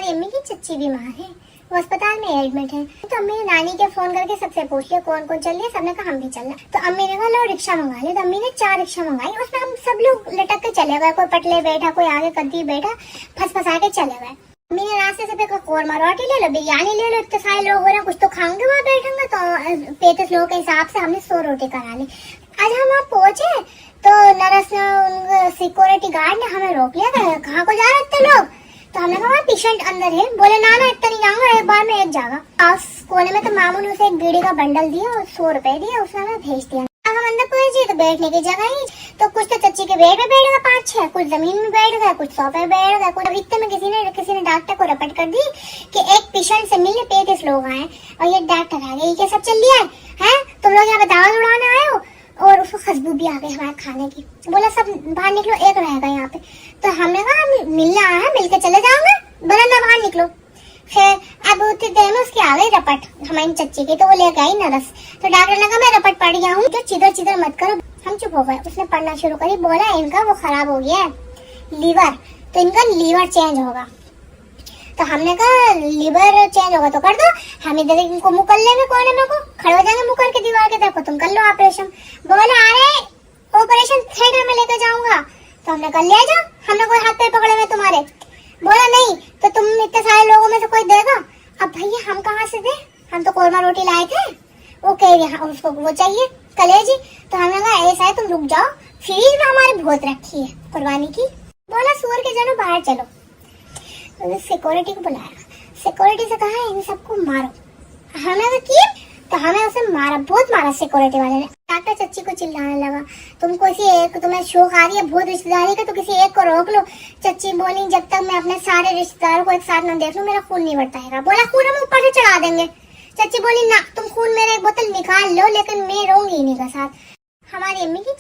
हमारी अम्मी की चच्ची बीमार है, वो अस्पताल में एडमिट है। तो अम्मी ने नानी के फोन करके सबसे पूछ लिया कौन कौन चल रही है। सबने कहा हम भी चल रहे। तो अम्मी ने कहा लो रिक्शा मंगा ले। तो अम्मी ने 4 रिक्शा मंगाई, उसमें हम सब लोग लटक के चले गए। कोई पटले बैठा, कोई आगे कद्दी बैठा, फंसा के चले गए। अम्मी ने रास्ते से देखा कोरमा रोटी ले लो, बिरयानी ले लो, इतने सारे लोग हो रहे हैं, कुछ तो खाएंगे वहाँ बैठेंगे। तो 35 लोगों के हिसाब से हमने 100 रोटी करा ली। आज हम वहाँ पहुंचे तो नर्स ने, सिक्योरिटी गार्ड ने हमें रोक लिया। कहाँ को जा रहे इतने लोग? तो हमने कहा पेशेंट अंदर है। बोले ना ना इतना नहीं जाऊंगा, एक बार में एक जागा। पास कोने में तो मामू ने उसे एक बीड़ी का बंडल दिया और 100 रुपए दिए, उसने हमें भेज दिया। अब हम अंदर पहुंचे तो बैठने की जगह ही, तो कुछ तो चच्ची के बेड पे बैठ गए 5-6, कुछ जमीन में बैठ गए, कुछ सोफे बैठ गए। कुछ इतने में किसी ने डॉक्टर को रपट कर दी कि एक पेशेंट से मिलने 35 लोग आए और ये डॉक्टर आ गए। ये क्या सब चल लिया है? तुम लोग यहाँ पे दावा उड़ाने आए हो? और उसको खुशबू भी आ गई हमारे खाने की। बोला सब बाहर निकलो, एक रहेगा यहाँ पे। तो हमने कहा हम मिलने आए हैं, मिलके चले जाओगे, बोला ना बाहर निकलो। फिर अब उतनी देर में उसकी आ गई रपट हमारी चच्ची की, तो वो लेके आई नर्स। तो डॉक्टर ने कहा मैं रपट पड़ गया हूँ, तो चिदर मत करो। हम चुप हो गए। उसने पढ़ना शुरू करी। बोला इनका वो खराब हो गया है लीवर, तो इनका लीवर चेंज होगा। तो हमने कहा लीवर चेंज होगा तो कर दो, हम इधर इनको मुकर लेंगे कोने में को, खड़े हो जाएंगे मुकर के दीवार के, देखो तुम कर लो ऑपरेशन। बोला अरे ऑपरेशन थिएटर में लेकर जाऊंगा। तो हमने कहा ले जाओ, हमने कोई हाथ पैर पकड़े हुए तुम्हारे? बोला नहीं, तो तुम इतने सारे लोगों में से कोई देगा? अब भैया हम कहाँ से दे, हम तो कोरमा रोटी लाए थे। वो कह रही उसको वो चाहिए कलेजी। तो हमने कहा ऐसा है तुम रुक जाओ, फ्रीज में हमारी भूत रखी है कुर्बानी की। बोला सुअर के जनो बाहर चलो। तो सिक्योरिटी को बुलाया, सिक्योरिटी से कहा इन सबको मारो। हमने किया तो हमें उसे मारा, बहुत मारा सिक्योरिटी वाले ने। डॉक्टर चच्ची को चिल्लाने लगा तुम किसी एक, तुम्हें शौक आ रही है बहुत रिश्तेदारी का, तो किसी एक को रोक लो। चच्ची बोली जब तक मैं अपने सारे रिश्तेदारों को एक साथ न देख लूं मेरा खून नहीं बढ़ता है। बोला खून हम ऊपर से चढ़ा देंगे। चच्ची बोली ना तुम खून मेरा एक बोतल निकाल लो, लेकिन मैं रहूंगी इन्हीं के साथ। हमारी अम्मी की